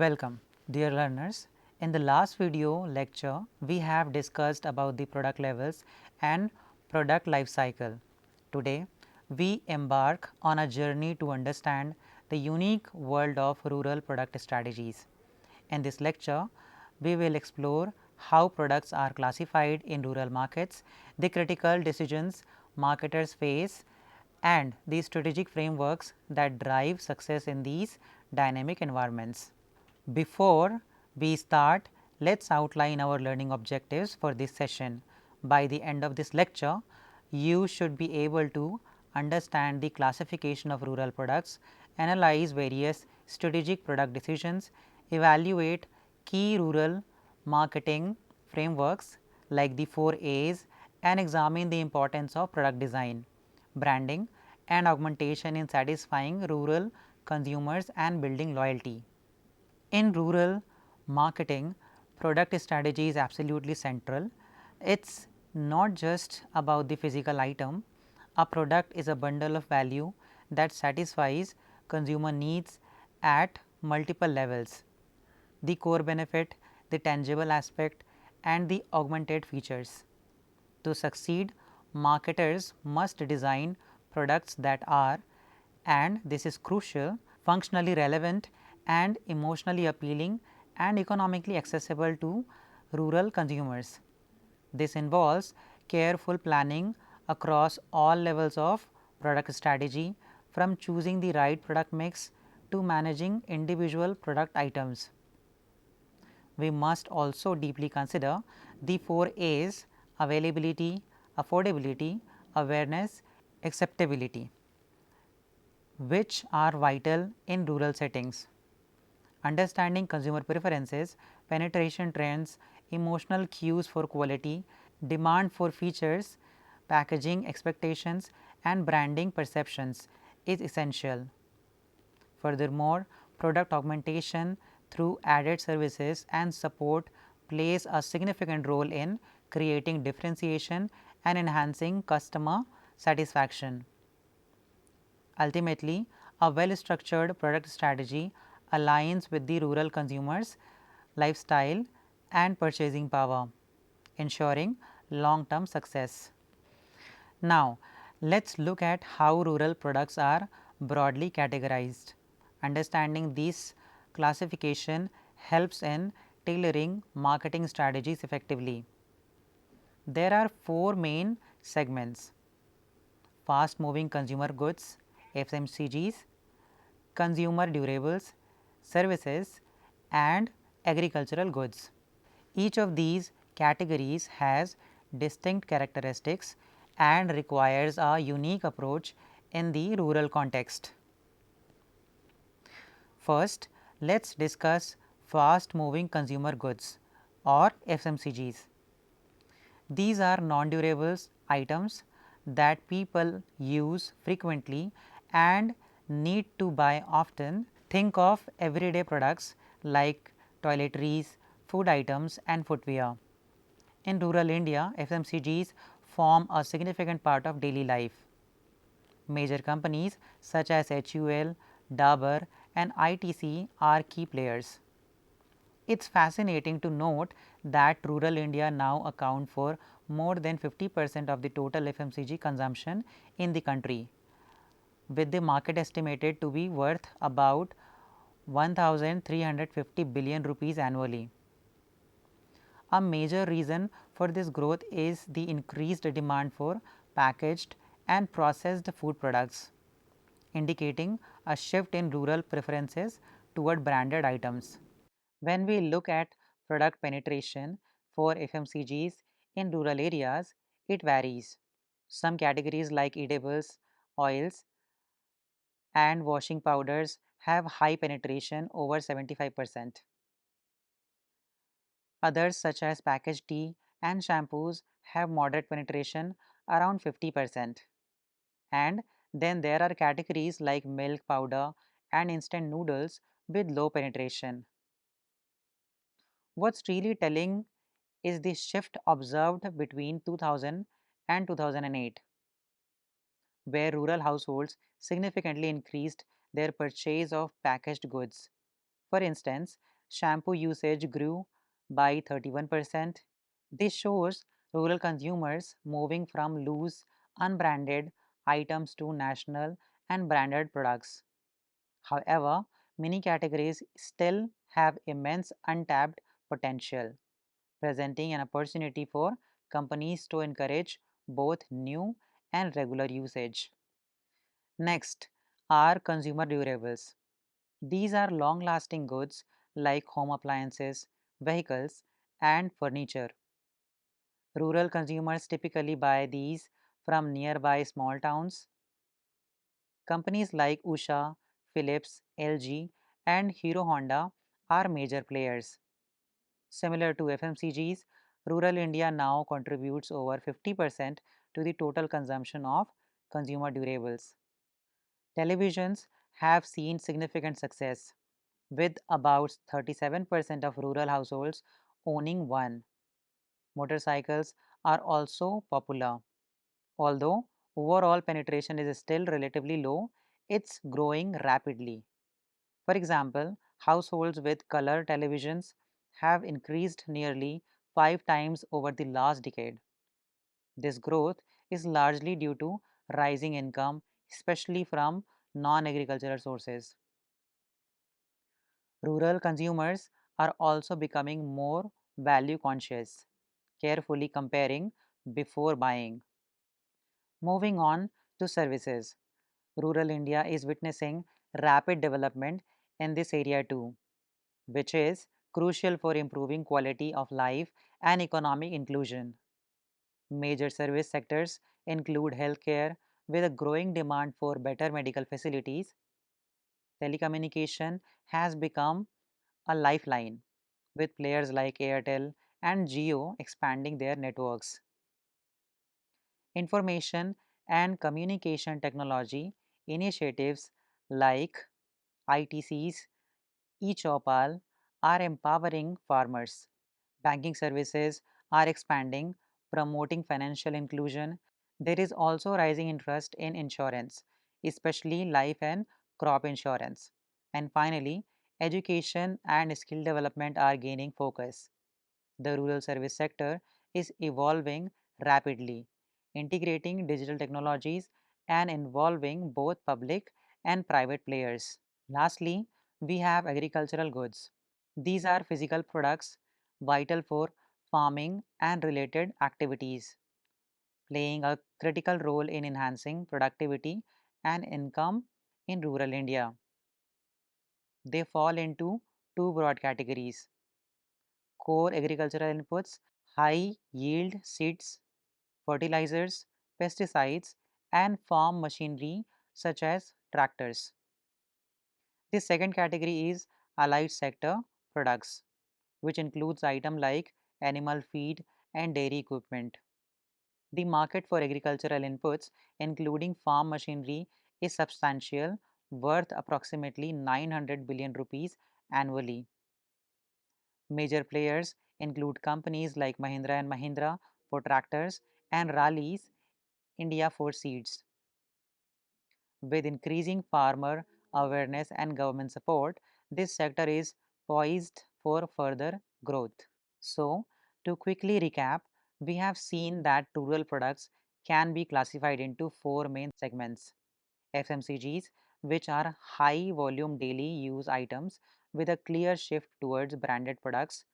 Welcome, dear learners. In the last video lecture, we have discussed about the product levels and product life cycle. Today, we embark on a journey to understand the unique world of rural product strategies. In this lecture, we will explore how products are classified in rural markets, the critical decisions marketers face, and the strategic frameworks that drive success in these dynamic environments. Before we start, let us outline our learning objectives for this session. By the end of this lecture, you should be able to understand the classification of rural products, analyze various strategic product decisions, evaluate key rural marketing frameworks like the 4 A's, and examine the importance of product design, branding and augmentation in satisfying rural consumers and building loyalty. In rural marketing, product strategy is absolutely central. It is not just about the physical item. A product is a bundle of value that satisfies consumer needs at multiple levels: the core benefit, the tangible aspect, and the augmented features. To succeed, marketers must design products that are, and this is crucial, functionally relevant and emotionally appealing and economically accessible to rural consumers. This involves careful planning across all levels of product strategy, from choosing the right product mix to managing individual product items. We must also deeply consider the 4 A's: availability, affordability, awareness, acceptability, which are vital in rural settings. Understanding consumer preferences, penetration trends, emotional cues for quality, demand for features, packaging expectations, and branding perceptions is essential. Furthermore, product augmentation through added services and support plays a significant role in creating differentiation and enhancing customer satisfaction. Ultimately, a well structured product strategy aligns with the rural consumers' lifestyle and purchasing power, ensuring long term success. Now, let us look at how rural products are broadly categorized. Understanding this classification helps in tailoring marketing strategies effectively. There are 4 main segments: fast moving consumer goods, FMCGs, consumer durables, services, and agricultural goods. Each of these categories has distinct characteristics and requires a unique approach in the rural context. First, let us discuss fast moving consumer goods or FMCGs. These are non-durables items that people use frequently and need to buy often. Think of everyday products like toiletries, food items, and footwear. In rural India, FMCGs form a significant part of daily life. Major companies such as HUL, Dabur, and ITC are key players. It is fascinating to note that rural India now account for more than 50% of the total FMCG consumption in the country, with the market estimated to be worth about 1350 billion rupees annually. A major reason for this growth is the increased demand for packaged and processed food products, indicating a shift in rural preferences toward branded items. When we look at product penetration for FMCGs in rural areas, it varies. Some categories like edibles, oils, and washing powders have high penetration over 75%. Others such as packaged tea and shampoos have moderate penetration around 50%. And then there are categories like milk powder and instant noodles with low penetration. What's really telling is the shift observed between 2000 and 2008, where rural households significantly increased their purchase of packaged goods. For instance, shampoo usage grew by 31%. This shows rural consumers moving from loose, unbranded items to national and branded products. However, many categories still have immense untapped potential, presenting an opportunity for companies to encourage both new and regular usage. Next are consumer durables. These are long lasting goods like home appliances, vehicles, and furniture. Rural consumers typically buy these from nearby small towns. Companies like Usha, Philips, LG, and Hero Honda are major players. Similar to FMCGs, rural India now contributes over 50% to the total consumption of consumer durables. Televisions have seen significant success, with about 37% of rural households owning one. Motorcycles are also popular. Although overall penetration is still relatively low, it's growing rapidly. For example, households with color televisions have increased nearly 5 times over the last decade. This growth is largely due to rising income, especially from non agricultural sources. Rural consumers are also becoming more value conscious, carefully comparing before buying. Moving on to services, rural India is witnessing rapid development in this area too, which is crucial for improving quality of life and economic inclusion. Major service sectors include healthcare, with a growing demand for better medical facilities. Telecommunication has become a lifeline, with players like Airtel and Jio expanding their networks. Information and communication technology initiatives like ITC's eChaupal are empowering farmers. Banking services are expanding, promoting financial inclusion. There is also rising interest in insurance, especially life and crop insurance. And finally, education and skill development are gaining focus. The rural service sector is evolving rapidly, integrating digital technologies and involving both public and private players. Lastly, we have agricultural goods. These are physical products vital for farming and related activities, playing a critical role in enhancing productivity and income in rural India. They fall into two broad categories: core agricultural inputs, high yield seeds, fertilizers, pesticides, and farm machinery such as tractors. The second category is allied sector products, which includes items like animal feed and dairy equipment. The market for agricultural inputs, including farm machinery, is substantial, worth approximately 900 billion rupees annually. Major players include companies like Mahindra and Mahindra for tractors and Rallis India for seeds. With increasing farmer awareness and government support, this sector is poised for further growth. So, to quickly recap, we have seen that rural products can be classified into four main segments: FMCGs, which are high volume daily use items with a clear shift towards branded products;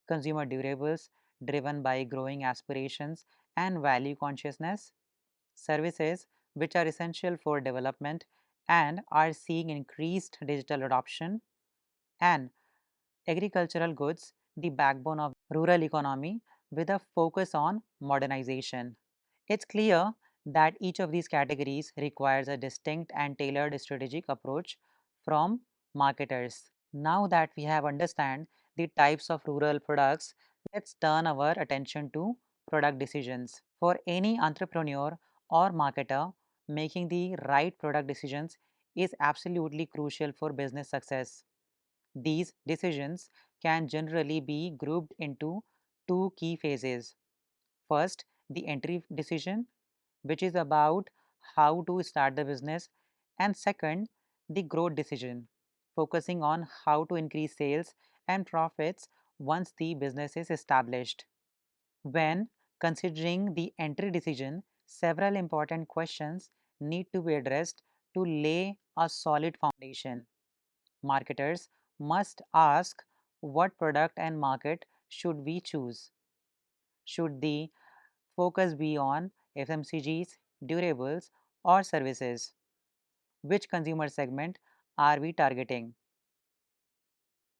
consumer durables, driven by growing aspirations and value consciousness; services, which are essential for development and are seeing increased digital adoption; and agricultural goods, the backbone of rural economy, with a focus on modernization. It's clear that each of these categories requires a distinct and tailored strategic approach from marketers. Now that we have understand the types of rural products, let's turn our attention to product decisions. For any entrepreneur or marketer, making the right product decisions is absolutely crucial for business success. These decisions can generally be grouped into two key phases. First, the entry decision, which is about how to start the business, and second, the growth decision, focusing on how to increase sales and profits once the business is established. When considering the entry decision, several important questions need to be addressed to lay a solid foundation. Marketers must ask, what product and market should we choose? Should the focus be on FMCGs, durables, or services? Which consumer segment are we targeting?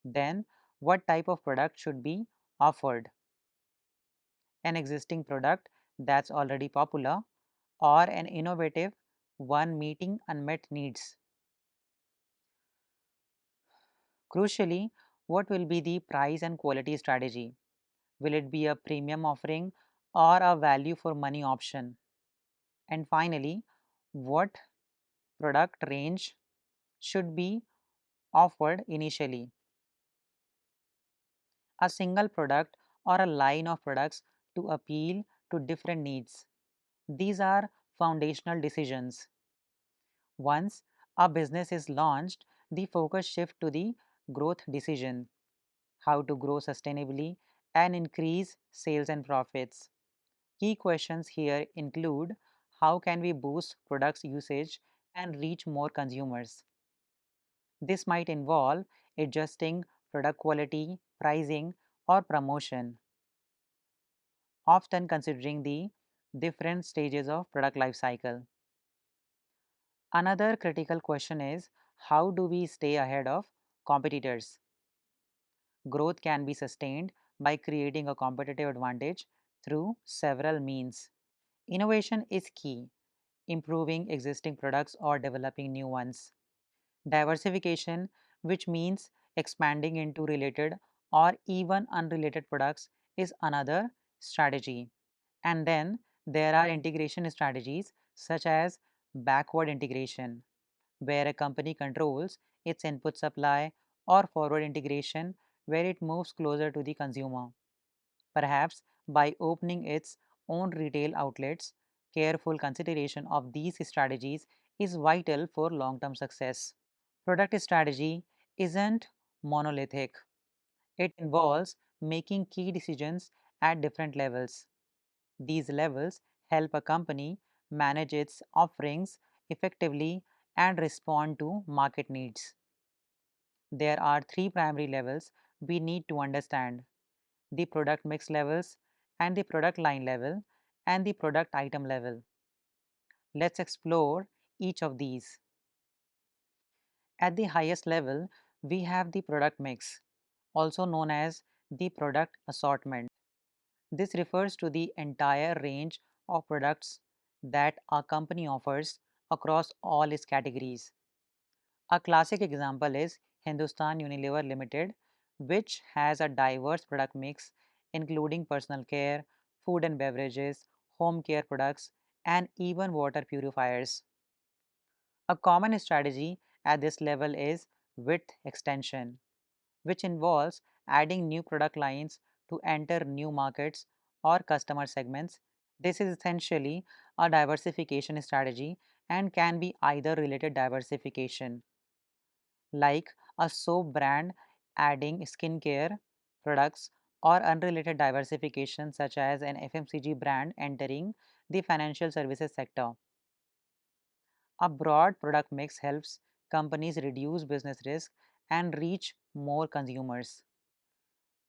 Then, what type of product should be offered? An existing product that's already popular, or an innovative one meeting unmet needs? Crucially, what will be the price and quality strategy? Will it be a premium offering or a value for money option? And finally, what product range should be offered initially? A single product or a line of products to appeal to different needs? These are foundational decisions. Once a business is launched, the focus shifts to the growth decision: how to grow sustainably and increase sales and profits. Key questions here include: how can we boost products usage and reach more consumers? This might involve adjusting product quality, pricing, or promotion, often considering the different stages of product life cycle. Another critical question is, how do we stay ahead of competitors? Growth can be sustained by creating a competitive advantage through several means. Innovation is key, improving existing products or developing new ones. Diversification, which means expanding into related or even unrelated products, is another strategy. And then there are integration strategies such as backward integration, where a company controls its input supply, or forward integration, where it moves closer to the consumer, perhaps by opening its own retail outlets. Careful consideration of these strategies is vital for long term success. Product strategy isn't monolithic, it involves making key decisions at different levels. These levels help a company manage its offerings effectively and respond to market needs. There are three primary levels we need to understand: the product mix levels, and the product line level, and the product item level. Let's explore each of these. At the highest level, we have the product mix, also known as the product assortment. This refers to the entire range of products that a company offers across all its categories. A classic example is Hindustan Unilever Limited, which has a diverse product mix including personal care, food and beverages, home care products, and even water purifiers. A common strategy at this level is width extension, which involves adding new product lines to enter new markets or customer segments. This is essentially a diversification strategy and can be either related diversification, like a soap brand adding skincare products, or unrelated diversification, such as an FMCG brand entering the financial services sector. A broad product mix helps companies reduce business risk and reach more consumers.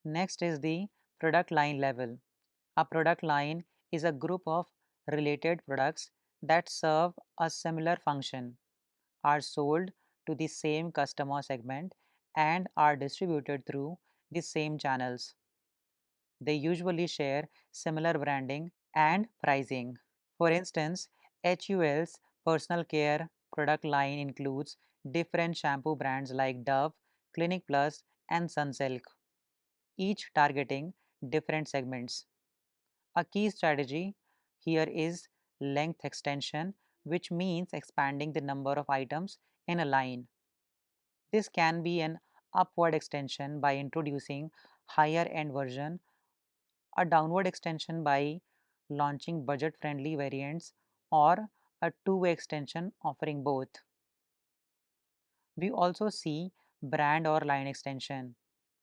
Next is the product line level. A product line is a group of related products that serve a similar function, are sold to the same customer segment, and are distributed through the same channels. They usually share similar branding and pricing. For instance, HUL's personal care product line includes different shampoo brands like Dove, Clinic Plus, and Sunsilk, each targeting different segments. A key strategy here is length extension, which means expanding the number of items in a line. This can be an upward extension by introducing higher end version, a downward extension by launching budget friendly variants, or a two-way extension offering both. We also see brand or line extension.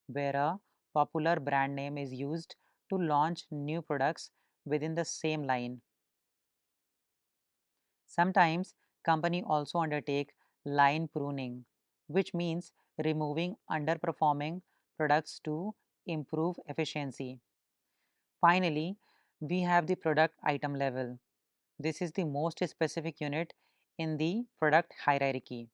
where a popular brand name is used to launch new products within the same line. Sometimes company also undertake line pruning, which means removing underperforming products to improve efficiency. Finally, we have the product item level. This is the most specific unit in the product hierarchy.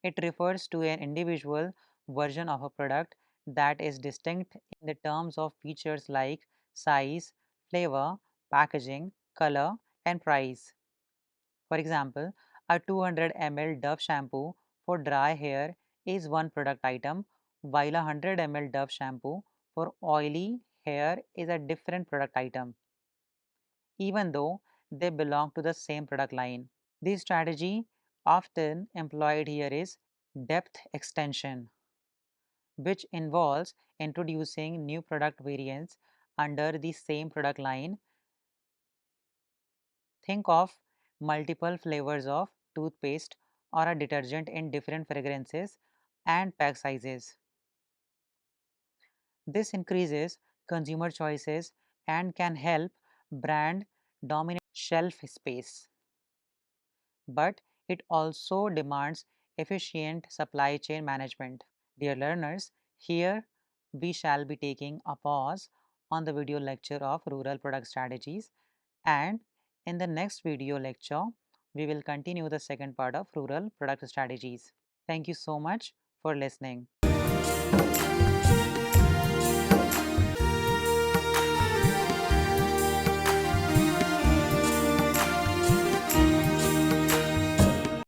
It refers to an individual version of a product that is distinct in the terms of features like size, flavor, packaging, color, and price. For example, a 200 ml Dove shampoo for dry hair is one product item, while a 100 ml Dove shampoo for oily hair is a different product item, even though they belong to the same product line. The strategy often employed here is depth extension, which involves introducing new product variants under the same product line. Think of multiple flavors of toothpaste or a detergent in different fragrances and pack sizes. This increases consumer choices and can help brand dominate shelf space. But it also demands efficient supply chain management. Dear learners, here we shall be taking a pause on the video lecture of rural product strategies, and in the next video lecture we will continue the second part of rural product strategies. Thank you so much for listening.